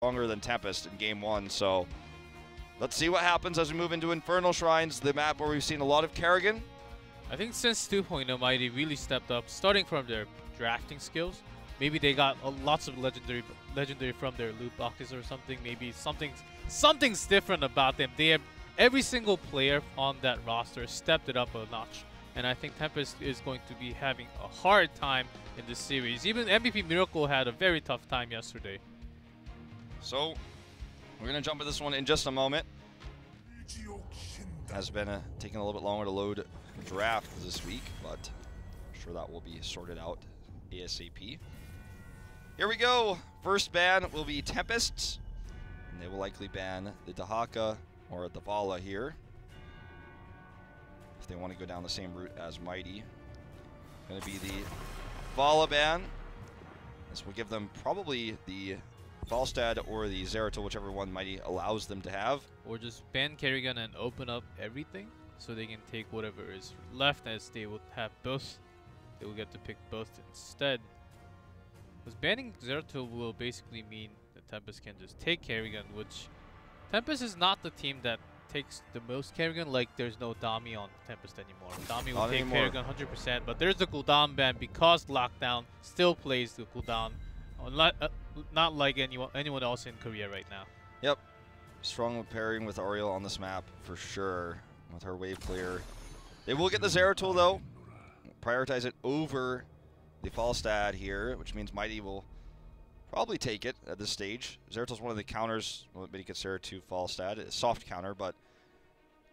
stronger than Tempest in game 1, so let's see what happens as we move into Infernal Shrines, the map where we've seen a lot of Kerrigan. I think since 2.0, Mighty really stepped up, starting from their drafting skills. Maybe they got lots of legendary from their loot boxes or something. Maybe something's different about them. They have every single player on that roster stepped it up a notch, and I think Tempest is going to be having a hard time in this series. Even MVP Miracle had a very tough time yesterday. So we're gonna jump into this one in just a moment. Has been taking a little bit longer to load draft this week, but I'm sure that will be sorted out ASAP. Here we go. First ban will be Tempest, and they will likely ban the Dahaka or the Vala here if they want to go down the same route as Mighty. Going to be the Vala ban. This will give them probably the Falstad or the Zeratul, whichever one Mighty allows them to have. Or just ban Kerrigan and open up everything so they can take whatever is left, as they would have both. They will get to pick both instead. Because banning Zeratul will basically mean that Tempest can just take Kerrigan, which Tempest is not the team that takes the most Kerrigan. Like, there's no Dami on Tempest anymore. Dami will take Kerrigan 100%, but there's the cooldown ban because Lockdown still plays the cooldown. Not like anyone else in Korea right now. Yep. Strong pairing with Ariel on this map for sure with her wave clear. They will get the Zeratul though. Prioritize it over the Falstad here, which means Mighty will probably take it at this stage. Zeratul's one of the counters, well, many consider to Falstad. It's a soft counter, but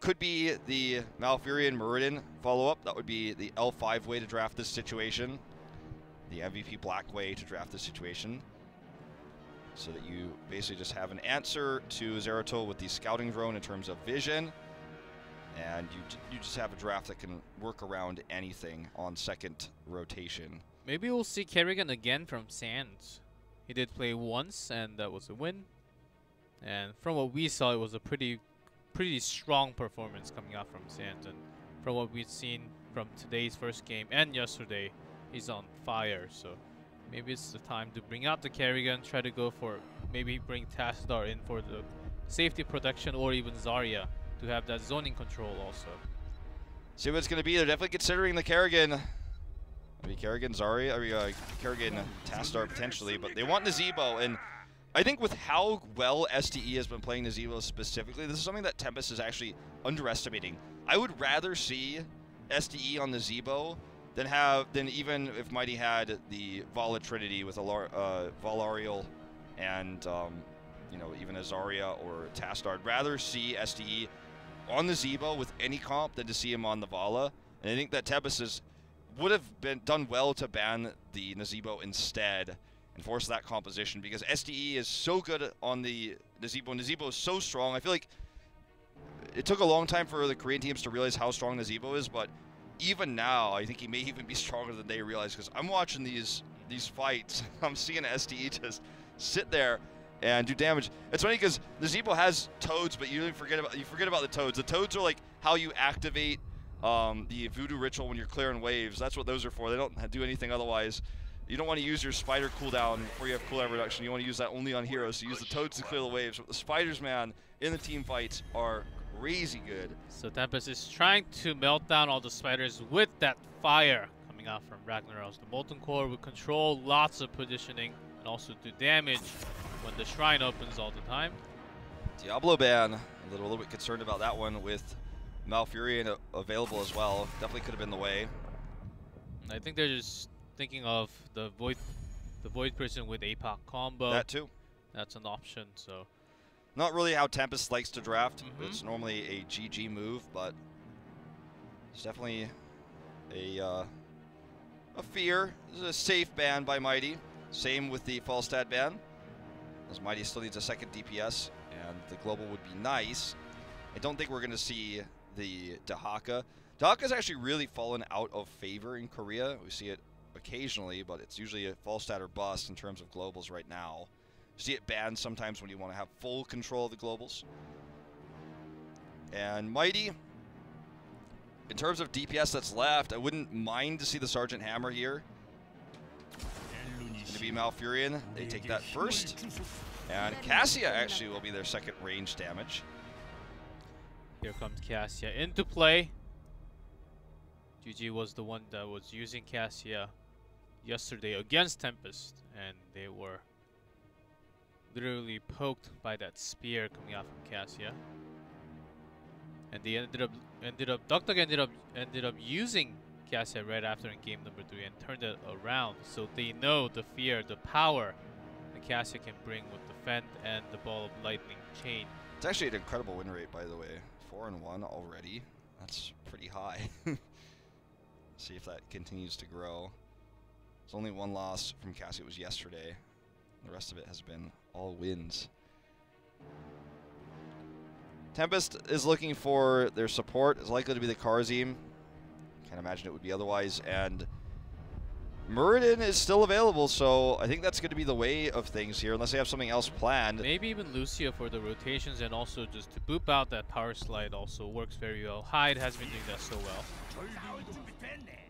could be the Malfurion Muradin follow-up. That would be the L5 way to draft this situation. The MVP Black way to draft this situation. So that you basically just have an answer to Zeratul with the scouting drone in terms of vision. And you just have a draft that can work around anything on second rotation. Maybe we'll see Kerrigan again from Sands. He did play once, and that was a win. And from what we saw, it was a pretty strong performance coming out from Sands. And from what we've seen from today's first game and yesterday, he's on fire. So maybe it's the time to bring out the Kerrigan, try to go for maybe bring Tassadar in for the safety protection, or even Zarya to have that zoning control also. See what it's going to be. They're definitely considering the Kerrigan. Maybe Kerrigan, Zarya, or Kerrigan, Tassadar potentially, but they want Nazeebo. And I think with how well STE has been playing Nazeebo specifically, this is something that Tempest is actually underestimating. I would rather see STE on Nazeebo than even if Mighty had the Vala Trinity with Valarial and you know, even a Zarya or Tassadar. I'd rather see STE on the Nazeebo with any comp than to see him on the Vala. And I think that Tempest would have done well to ban the Nazeebo instead and force that composition, because STE is so good on the Nazeebo. Nazeebo is so strong. I feel like it took a long time for the Korean teams to realize how strong Nazeebo is, but even now, I think he may even be stronger than they realize, because I'm watching these fights. I'm seeing STE just sit there and do damage. It's funny because Nazeebo has toads, but you forget about the toads. The toads are like how you activate the voodoo ritual when you're clearing waves. That's what those are for. They don't do anything otherwise. You don't want to use your spider cooldown before you have cooldown reduction. You want to use that only on heroes. So use the toads to clear the waves. But the spiders, man, in the team fights are crazy good. So Tempest is trying to melt down all the spiders with that fire coming out from Ragnaros. The Molten Core will control lots of positioning and also do damage when the shrine opens all the time. Diablo ban, a little bit concerned about that one with Malfurion available as well. Definitely could have been the way. I think they're just thinking of the Void Prison with APOC combo. That too. That's an option, so. Not really how Tempest likes to draft. It's normally a GG move, but it's definitely a fear. This is a safe ban by Mighty. Same with the Falstad ban, as Mighty still needs a second DPS, and the global would be nice. I don't think we're going to see the Dahaka. Dahaka's actually really fallen out of favor in Korea. We see it occasionally, but it's usually a Falstad or bust in terms of globals right now. You see it banned sometimes when you want to have full control of the globals. And Mighty, in terms of DPS that's left, I wouldn't mind to see the Sergeant Hammer here. It's going to be Malfurion. They take that first. And Cassia actually will be their second range damage. Here comes Cassia into play. GG was the one that was using Cassia yesterday against Tempest, and they were literally poked by that spear coming out from Cassia. And they DuckDuck ended up using Cassia right after in game number 3 and turned it around, so they know the fear, the power that Cassia can bring with the Fend and the Ball of Lightning chain. It's actually an incredible win rate, by the way. 4-1 already. That's pretty high. See if that continues to grow. There's only one loss from Cassia. It was yesterday. The rest of it has been all wins. Tempest is looking for their support. It's likely to be the Karzim. Can't imagine it would be otherwise. And Muradin is still available, so I think that's going to be the way of things here, unless they have something else planned. Maybe even Lucia for the rotations, and also just to boop out that power slide also works very well. Hyde has been doing that so well.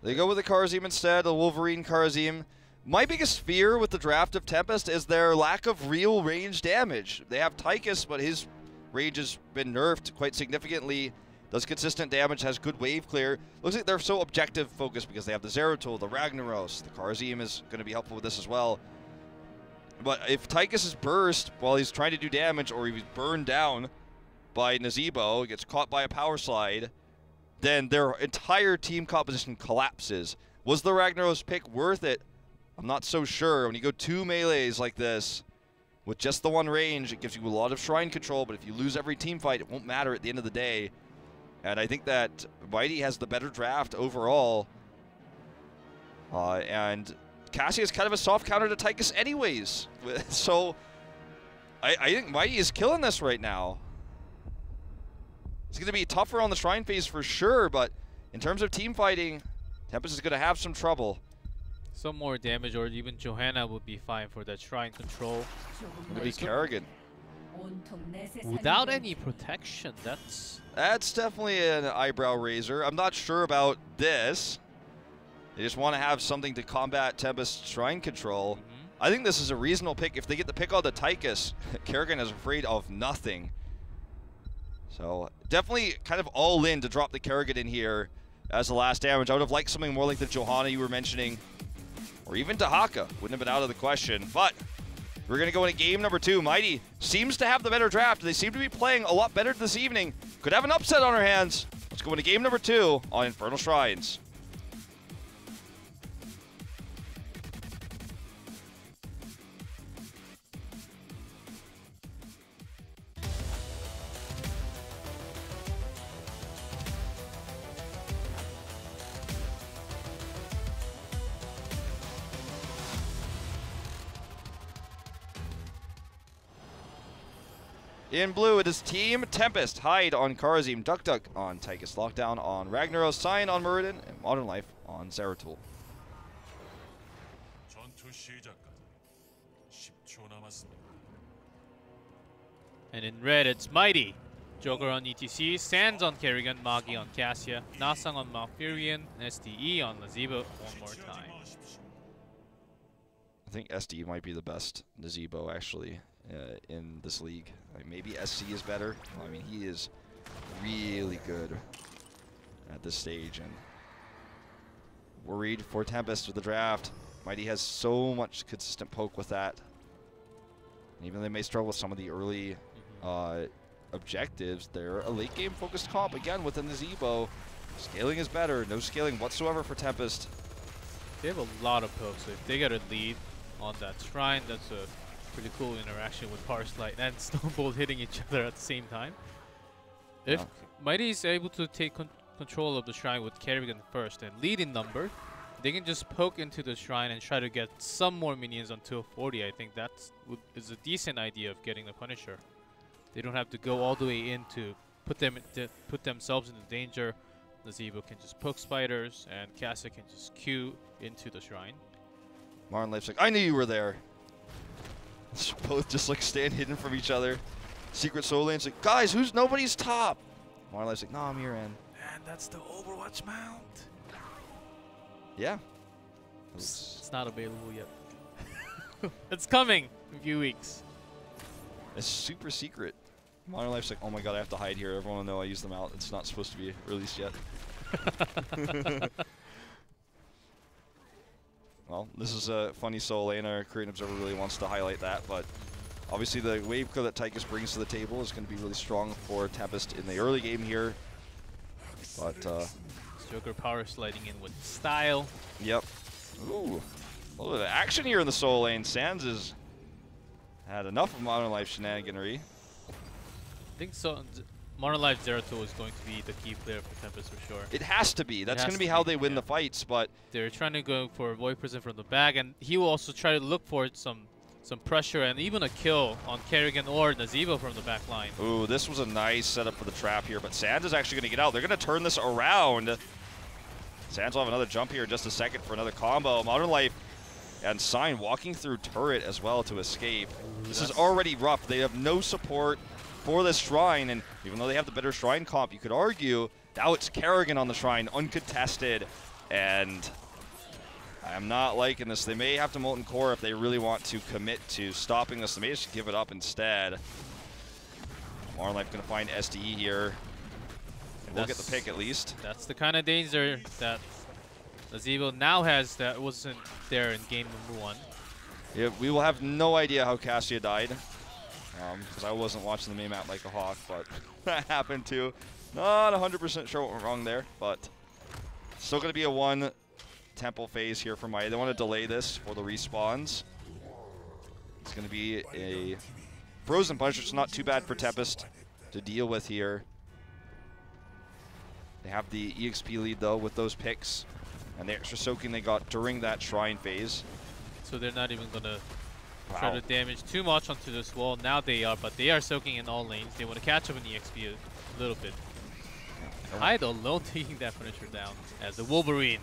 They go with the Karzim instead, the Wolverine Karzim. My biggest fear with the draft of Tempest is their lack of real range damage. They have Tychus, but his range has been nerfed quite significantly. Does consistent damage, has good wave clear. Looks like they're so objective focused because they have the Zeratul, the Ragnaros. The Karzim is going to be helpful with this as well. But if Tychus is burst while he's trying to do damage, or he's burned down by Nazeebo, gets caught by a power slide, then their entire team composition collapses. Was the Ragnaros pick worth it? I'm not so sure. When you go 2 melees like this, with just the one range, it gives you a lot of shrine control, but if you lose every team fight, it won't matter at the end of the day. And I think that Mighty has the better draft overall. And Cassia is kind of a soft counter to Tychus anyways. So I think Mighty is killing this right now. It's going to be tougher on the Shrine phase for sure, but in terms of team fighting, Tempest is going to have some trouble. Some more damage, or even Johanna would be fine for that Shrine control. It'll be Kerrigan. Without any protection, that's definitely an eyebrow raiser. I'm not sure about this. They just want to have something to combat Tempest's Shrine control. I think this is a reasonable pick. If they get the pick on the Tychus, Kerrigan is afraid of nothing. So definitely kind of all in to drop the Kerrigan in here as the last damage. I would have liked something more like the Johanna you were mentioning, or even Dahaka. Wouldn't have been out of the question. But we're going to go into game number 2. Mighty seems to have the better draft. They seem to be playing a lot better this evening. Could have an upset on our hands. Let's go into game number 2 on Infernal Shrines. In blue, it is Team Tempest. Hyde on Karzim, DuckDuck on Tychus, Lockdown on Ragnaros, Sign on Muradin, and Modern Life on Zeratul. And in red, it's Mighty. Joker on ETC, Sands on Kerrigan, Magi on Cassia, Nasang on Malfurion, and SDE on Nazeebo one more time. I think SDE might be the best Nazeebo, actually, in this league. Like, maybe SC is better. I mean, he is really good at this stage, and worried for Tempest with the draft. Mighty has so much consistent poke with that. And even though they may struggle with some of the early objectives, they're a late game focused comp again with the Nazeebo. Scaling is better. No scaling whatsoever for Tempest. They have a lot of pokes, so if they get a lead on that Shrine, that's a pretty cool interaction with Power Slide and Snowbolt hitting each other at the same time. If Mighty is able to take control of the Shrine with Kerrigan first and lead in number, they can just poke into the Shrine and try to get some more minions until 40. I think that is a decent idea of getting the Punisher. They don't have to go all the way in to put themselves into danger. Nazeebo can just poke spiders, and Cassia can just queue into the Shrine. Martin Life's like, I knew you were there. Both just like stand hidden from each other. Secret Soul Lane's like, guys, who's nobody's top? Martin Life's like, no, I'm your end. And that's the Overwatch mount. Yeah. It's not available yet. It's coming in a few weeks. It's super secret. Modern Life's like, oh my god, I have to hide here. Everyone will know I use them out. It's not supposed to be released yet. Well, this is a funny solo lane. Our Korean Observer really wants to highlight that, but obviously the wave clear that Tychus brings to the table is going to be really strong for Tempest in the early game here. But Joker power sliding in with style. Yep. Ooh, a little bit of action here in the solo lane. Sands has had enough of Modern Life shenaniganry. I think so. Modern Life Zeratul is going to be the key player for Tempest for sure. It has to be. That's going to be how they win the fights, but they're trying to go for Void Prison from the back, and he will also try to look for some pressure and even a kill on Kerrigan or Nazeebo from the back line. Ooh, this was a nice setup for the trap here, but Sands is actually going to get out. They're going to turn this around. Sands will have another jump here in just a second for another combo. Modern Life and Sign walking through turret as well to escape. This is already rough. They have no support for this Shrine, and even though they have the better Shrine comp, you could argue now it's Kerrigan on the Shrine, uncontested, and I'm not liking this. They may have to Molten Core if they really want to commit to stopping this. They may just give it up instead. Modern Life going to find SDE here. We'll get the pick at least. That's the kind of danger that Nazeebo now has that wasn't there in game number 1. Yeah, we will have no idea how Cassia died. Because I wasn't watching the main map like a hawk, but that happened too. Not 100% sure what went wrong there, but still going to be a 1 temple phase here for Mighty. They want to delay this for the respawns. It's going to be a Frozen Punch, which is not too bad for Tempest to deal with here. They have the EXP lead though with those picks and the extra soaking they got during that Shrine phase. So they're not even going to try to damage too much onto this wall. Now they are, but they are soaking in all lanes. They want to catch up in EXP a little bit. Hyde alone taking that finisher down as the Wolverine.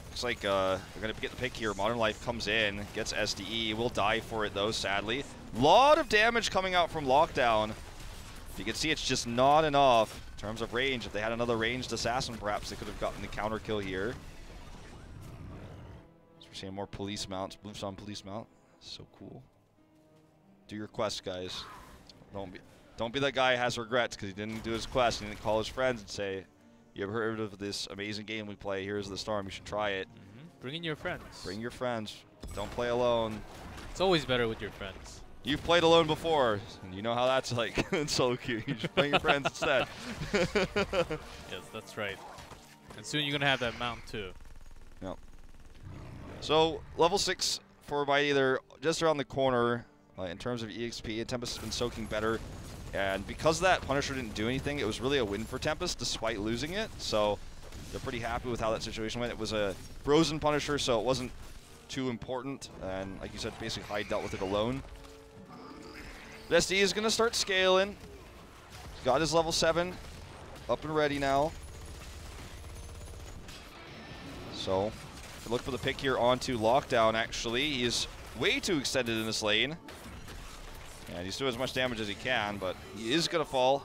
Looks like they're going to get the pick here. Modern Life comes in, gets SDE. Will die for it though, sadly. Lot of damage coming out from Lockdown. You can see it's just not enough in terms of range. If they had another ranged assassin, perhaps they could have gotten the counter kill here. So we're seeing more police mounts. Blues on police mount. So cool. Do your quest, guys. Don't be that guy who has regrets because he didn't do his quest. He didn't call his friends and say, "You ever heard of this amazing game we play? Here's the Storm. You should try it." Bring in your friends. Bring your friends. Don't play alone. It's always better with your friends. You've played alone before, and you know how that's like. It's so cute. You should bring your friends instead. Yes, that's right. And soon you're gonna have that mount too. Yep. So level 6 for Mighty, they're just around the corner in terms of EXP. And Tempest has been soaking better, and because that Punisher didn't do anything, it was really a win for Tempest despite losing it. So they're pretty happy with how that situation went. It was a frozen Punisher, so it wasn't too important, and like you said, basically Hyde dealt with it alone. SD is going to start scaling. He's got his level 7 up and ready now. So look for the pick here onto Lockdown, actually. He's way too extended in this lane. And he's doing as much damage as he can, but he is going to fall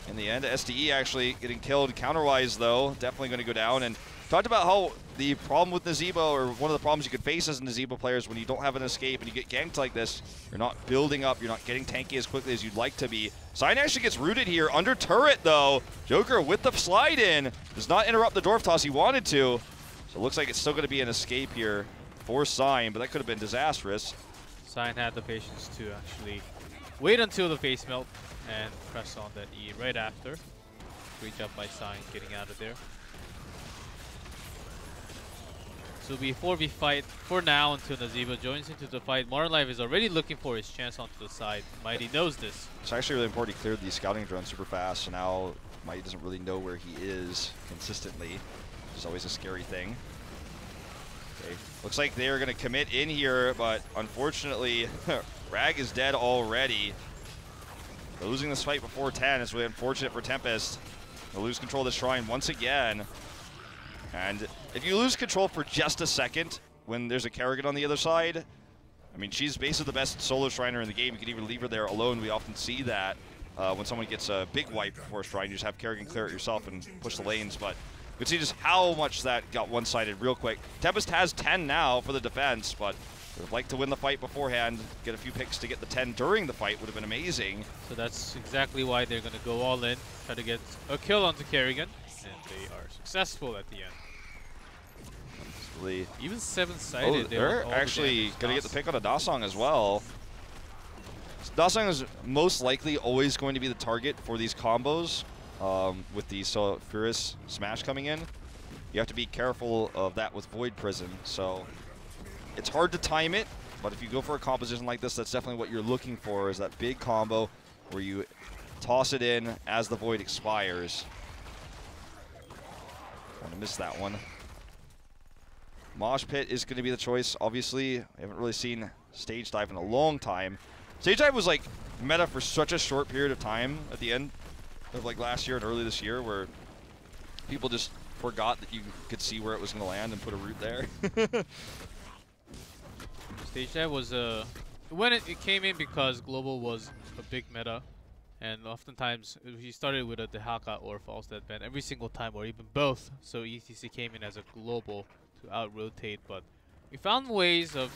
in the end. SDE actually getting killed counterwise, though. Definitely going to go down. And talked about how the problem with Nazeebo, or one of the problems you could face as a Nazeebo player, is when you don't have an escape and you get ganked like this, you're not building up, you're not getting tanky as quickly as you'd like to be. Sign actually gets rooted here under turret, though. Joker with the slide in does not interrupt the dwarf toss he wanted to. So it looks like it's still going to be an escape here for Sign, but that could have been disastrous. Sign had the patience to actually wait until the face melt and press on that E right after. Great job by Sign getting out of there. So it'll be a 4v fight for now until Nazeebo joins into the fight. Modern Life is already looking for his chance onto the side. Mighty knows this. It's actually really important he cleared these scouting drones super fast, so now Mighty doesn't really know where he is consistently, which is always a scary thing. Okay. Looks like they are going to commit in here, but unfortunately, Rag is dead already. They're losing this fight before 10. It's really unfortunate for Tempest. They'll lose control of the Shrine once again. And if you lose control for just a second when there's a Kerrigan on the other side, I mean, she's basically the best solo Shriner in the game. You can even leave her there alone. We often see that when someone gets a big wipe before a Shrine. You just have Kerrigan clear it yourself and push the lanes. But you can see just how much that got one-sided real quick. Tempest has 10 now for the defense, but Would have liked to win the fight beforehand. Get a few picks to get the 10 during the fight would have been amazing. So that's exactly why they're going to go all in, try to get a kill onto Kerrigan, and they are successful at the end. Even 7-sided. Oh, they're actually going to get the pick on a Dasong as well. Dasong is most likely always going to be the target for these combos with the Sulfurous Smash coming in. You have to be careful of that with Void Prison. So it's hard to time it, but if you go for a composition like this, that's definitely what you're looking for, is that big combo where you toss it in as the Void expires. Kind of missed that one. Mosh Pit is going to be the choice. Obviously, I haven't really seen Stage Dive in a long time. Stage Dive was like meta for such a short period of time at the end of like last year and early this year, where people just forgot that you could see where it was going to land and put a root there. Stage Dive was when it came in because Global was a big meta, and oftentimes he started with a Dehaka or False Deadband every single time, or even both. So ETC came in as a Global to out-rotate, but we found ways of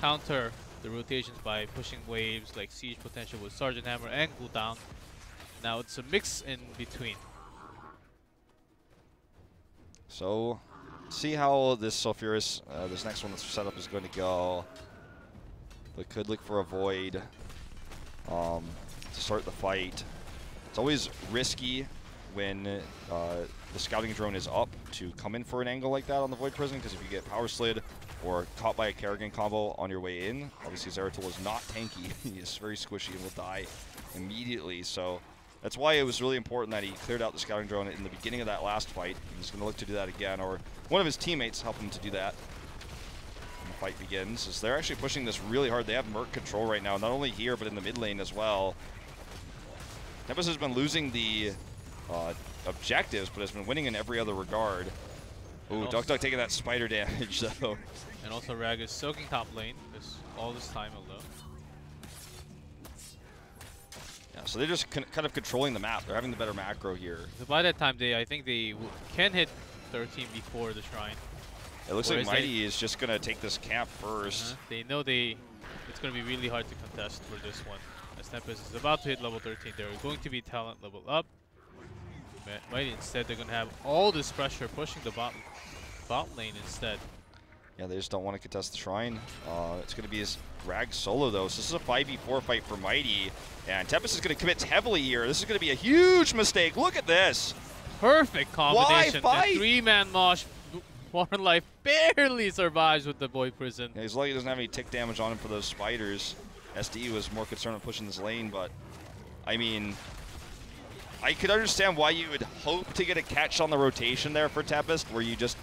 counter the rotations by pushing waves like Siege Potential with Sergeant Hammer and Cooldown. Now it's a mix in between. So, see how this Sulfurous, this next one that's set up is going to go. They could look for a Void to start the fight. It's always risky when the scouting drone is up to come in for an angle like that on the Void Prison, because if you get power slid or caught by a Kerrigan combo on your way in, obviously Zeratul is not tanky. He is very squishy and will die immediately. So that's why it was really important that he cleared out the scouting drone in the beginning of that last fight. He's going to look to do that again, or one of his teammates help him to do that when the fight begins. As they're actually pushing this really hard. They have Merc control right now, not only here but in the mid lane as well. Tempest has been losing the objectives, but has been winning in every other regard. Ooh, Duck taking that spider damage, though. And also Rag is soaking top lane all this time alone. Yeah, so they're just kind of controlling the map. They're having the better macro here. So by that time, I think they can hit 13 before the Shrine. It looks like Mighty is just going to take this camp first. They know it's going to be really hard to contest for this one. As Tempest is about to hit level 13, they're going to be talent level up. Mighty instead, they're going to have all this pressure pushing the bot lane instead. Yeah, they just don't want to contest the Shrine. It's going to be his Rag solo, though. So this is a 5v4 fight for Mighty. And Tempest is going to commit heavily here. This is going to be a huge mistake. Look at this. Perfect combination. Why fight? The 3-man Mosh. Modern Life barely survives with the Void Prison. Yeah, he's lucky he doesn't have any tick damage on him for those spiders. SDE was more concerned with pushing this lane, but I mean, I could understand why you would hope to get a catch on the rotation there for Tempest, where you just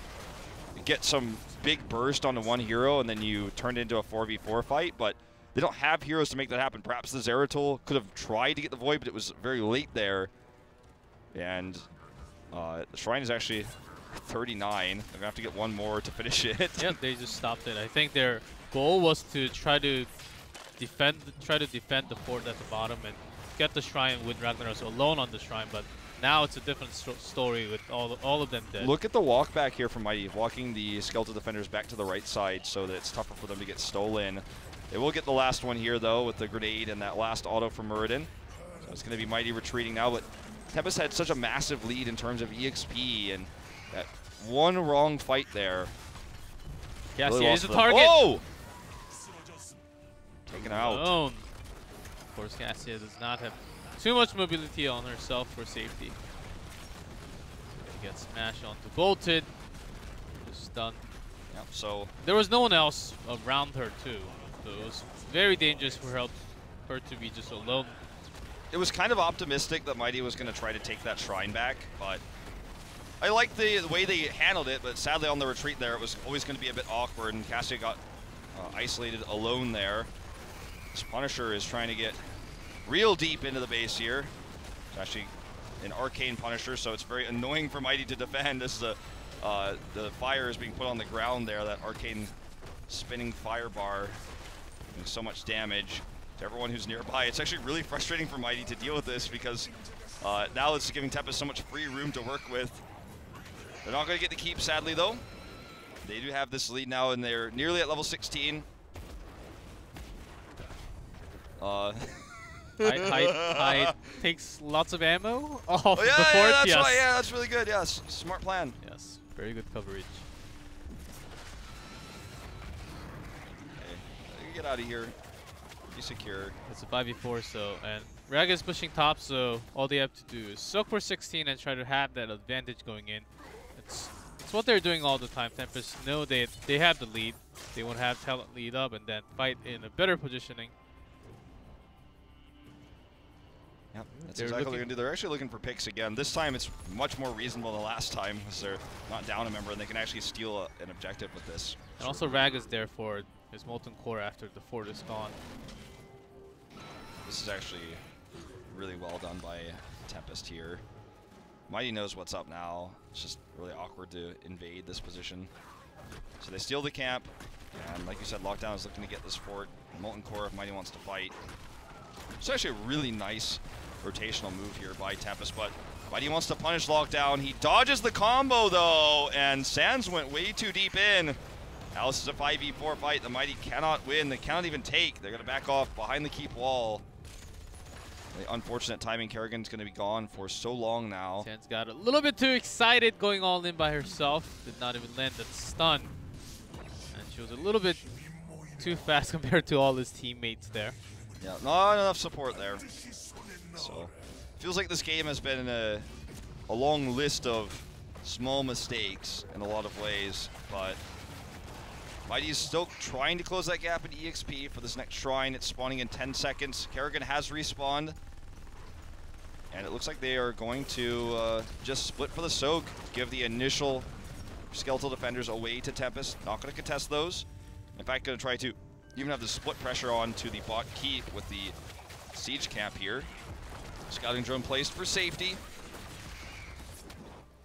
get some big burst onto one hero and then you turn it into a 4v4 fight, but they don't have heroes to make that happen. Perhaps the Zeratul could have tried to get the Void, but it was very late there. And the Shrine is actually 39. They're gonna have to get one more to finish it. Yep, they just stopped it. I think their goal was to try to defend the fort at the bottom and get the Shrine with Ragnaros alone on the Shrine, but now it's a different story with all of them dead. Look at the walk back here from Mighty, walking the Skeletal Defenders back to the right side so that it's tougher for them to get stolen. They will get the last one here, though, with the grenade and that last auto from Muradin. So it's going to be Mighty retreating now, but Tempest had such a massive lead in terms of EXP, and that one wrong fight there. Yes, really is the target. Oh! Taken out. Alone. Of course, Cassia does not have too much mobility on herself for safety. Gets smashed onto Bolted. Just stunned. Yep, so there was no one else around her too, so it was very dangerous for her to be just alone. It was kind of optimistic that Mighty was going to try to take that Shrine back, but I liked the way they handled it, but sadly on the retreat there, it was always going to be a bit awkward, and Cassia got isolated alone there. This Punisher is trying to get real deep into the base here. It's actually an arcane Punisher, so it's very annoying for Mighty to defend. This is the fire is being put on the ground there, that arcane spinning fire bar, doing so much damage to everyone who's nearby. It's actually really frustrating for Mighty to deal with this, because now it's giving Tempest so much free room to work with. They're not going to get the keep, sadly, though. They do have this lead now, and they're nearly at level 16. Height takes lots of ammo off the fort. That's yes. right. Yeah, that's really good. Yes, smart plan. Yes, very good coverage. Okay, get out of here. Be secure. It's a 5v4, so and Rag is pushing top, so all they have to do is soak for 16 and try to have that advantage going in. It's what they're doing all the time. Tempest know they have the lead. They want to have talent lead up and then fight in a better positioning. Yep, that's exactly what they're going to do. They're actually looking for picks again. This time it's much more reasonable than last time because they're not down a member and they can actually steal an objective with this. And also Rag is there for his Molten Core after the fort is gone. This is actually really well done by Tempest here. Mighty knows what's up now. It's just really awkward to invade this position. So they steal the camp, and like you said, Lockdown is looking to get this fort. Molten Core if Mighty wants to fight. It's actually a really nice rotational move here by Tempest, but Mighty wants to punish Lockdown. He dodges the combo though, and Sands went way too deep in. Now this is a 5v4 fight. The Mighty cannot win. They cannot even take. They're going to back off behind the keep wall. The unfortunate timing. Kerrigan's going to be gone for so long now. Sands got a little bit too excited going all in by herself. Did not even land that stun. And she was a little bit too fast compared to all his teammates there. Yeah, not enough support there. So, feels like this game has been a long list of small mistakes in a lot of ways, but Mighty is still trying to close that gap in EXP for this next shrine. It's spawning in 10 seconds. Kerrigan has respawned. And it looks like they are going to just split for the soak, give the initial skeletal defenders away to Tempest. Not going to contest those. In fact, going to try to even have the split pressure on to the bot keep with the siege camp here. Scouting drone placed for safety.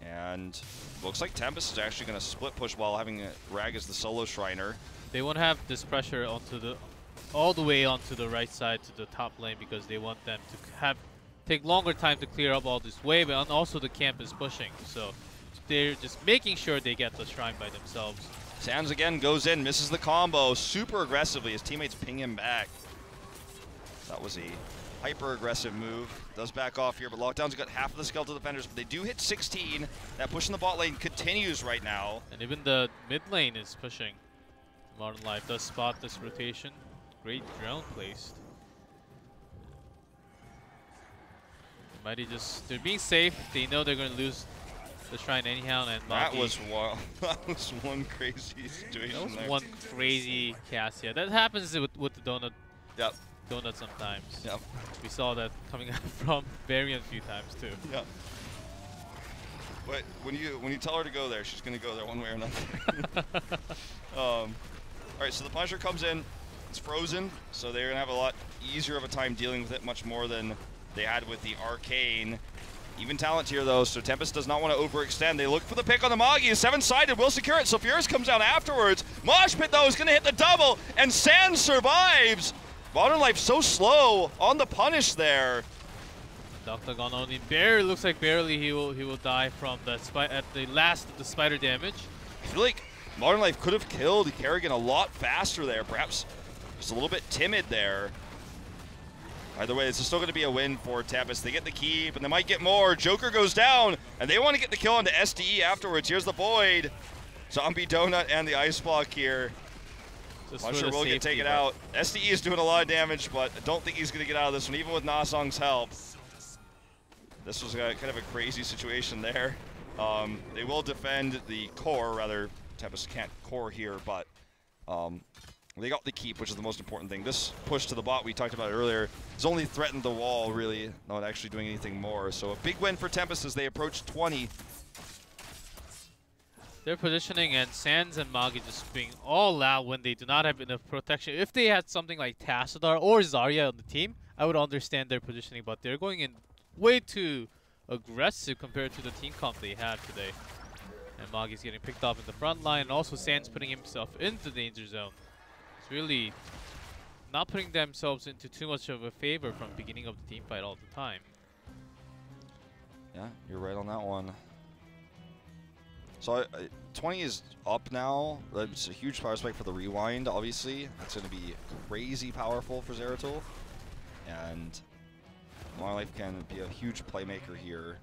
And looks like Tempest is actually going to split push while having Rag as the solo Shriner. They want to have this pressure onto the all the way onto the right side to the top lane because they want them to take longer time to clear up all this wave, and also the camp is pushing. So they're just making sure they get the shrine by themselves. Sands again goes in, misses the combo super aggressively. His teammates ping him back. That was a hyper-aggressive move. Does back off here, but Lockdown's got half of the skeletal defenders, but they do hit 16. That push in the bot lane continues right now. And even the mid lane is pushing. Modern Life does spot this rotation. Great drone placed. Mighty they're being safe. They know they're going to lose the shrine anyhow, and that was one crazy situation. That was there. one crazy cast. Yeah, that happens with the donut. Yep. Donut sometimes. Yep. We saw that coming out from Varian a few times too. Yep. But when you tell her to go there, she's gonna go there one way or another. All right, so the Punisher comes in. It's frozen, so they're gonna have a lot easier of a time dealing with it, much more than they had with the Arcane. Even talent here though, so Tempest does not want to overextend. They look for the pick on the Magi. 7-sided will secure it, so Furious comes down afterwards. Mosh Pit though is gonna hit the double, and Sands survives. Modern Life so slow on the punish there. Dr. Gon only looks like barely he will die from the at the last of the spider damage. I feel like Modern Life could have killed Kerrigan a lot faster there. Perhaps just a little bit timid there. Either way, this is still going to be a win for Tempest. They get the keep, and they might get more. Joker goes down, and they want to get the kill onto SDE afterwards. Here's the Void. Zombie Donut and the Ice Block here. I'm sure we'll get taken out. SDE is doing a lot of damage, but I don't think he's going to get out of this one, even with Nasong's help. This was kind of a crazy situation there. They will defend the core, rather Tempest can't core here, but they got the keep, which is the most important thing. This push to the bot we talked about earlier has only threatened the wall, really, not actually doing anything more. So a big win for Tempest as they approach 20. Their positioning and Sands and Magi just being all out when they do not have enough protection. If they had something like Tassadar or Zarya on the team, I would understand their positioning, but they're going in way too aggressive compared to the team comp they have today. And Magi's getting picked off in the front line, and also Sands putting himself into the danger zone. It's really not putting themselves into too much of a favor from the beginning of the team fight all the time. Yeah, you're right on that one. So 20 is up now. That's a huge power spike for the rewind, obviously. That's going to be crazy powerful for Zeratul. and Long Life can be a huge playmaker here.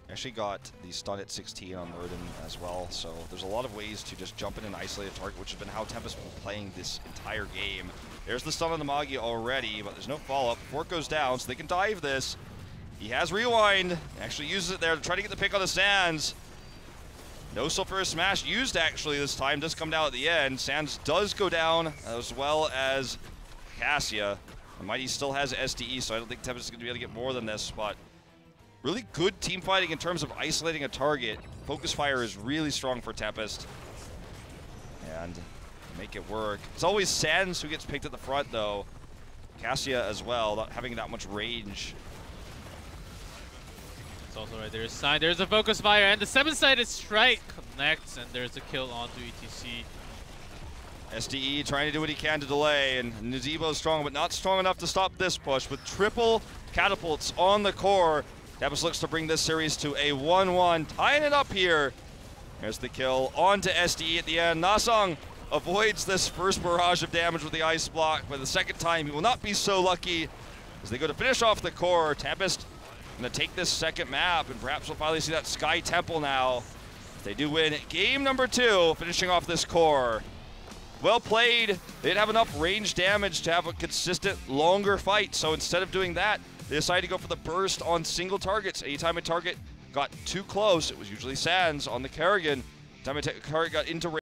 Actually got the stun at 16 on Murden as well, so there's a lot of ways to just jump in and isolate a target, which has been how Tempest has been playing this entire game. There's the stun on the Magi already, but there's no follow-up. Fork goes down, so they can dive this. He has Rewind, actually uses it there to try to get the pick on the Sands. No sulfurous smash used actually this time, does come down at the end. Sands does go down, as well as Cassia. And Mighty still has SDE, so I don't think Tempest is going to be able to get more than this, but really good team fighting in terms of isolating a target. Focus fire is really strong for Tempest. And make it work. It's always Sands who gets picked at the front, though. Cassia as well, not having that much range. It's also right there. There's a focus fire, and the 7-sided strike connects, and there's a kill onto ETC. SDE trying to do what he can to delay, and Nazebo's strong, but not strong enough to stop this push. With triple catapults on the core, Tempest looks to bring this series to a 1-1, tying it up here. There's the kill onto SDE at the end. Nasang avoids this first barrage of damage with the ice block, but the second time he will not be so lucky as they go to finish off the core. Tempest going to take this second map, and perhaps we'll finally see that Sky Temple now. If they do win game number 2, finishing off this core. Well played. They didn't have enough range damage to have a consistent, longer fight, so instead of doing that, they decided to go for the burst on single targets. Anytime a target got too close, it was usually Sands on the Kerrigan. Anytime a target got into range,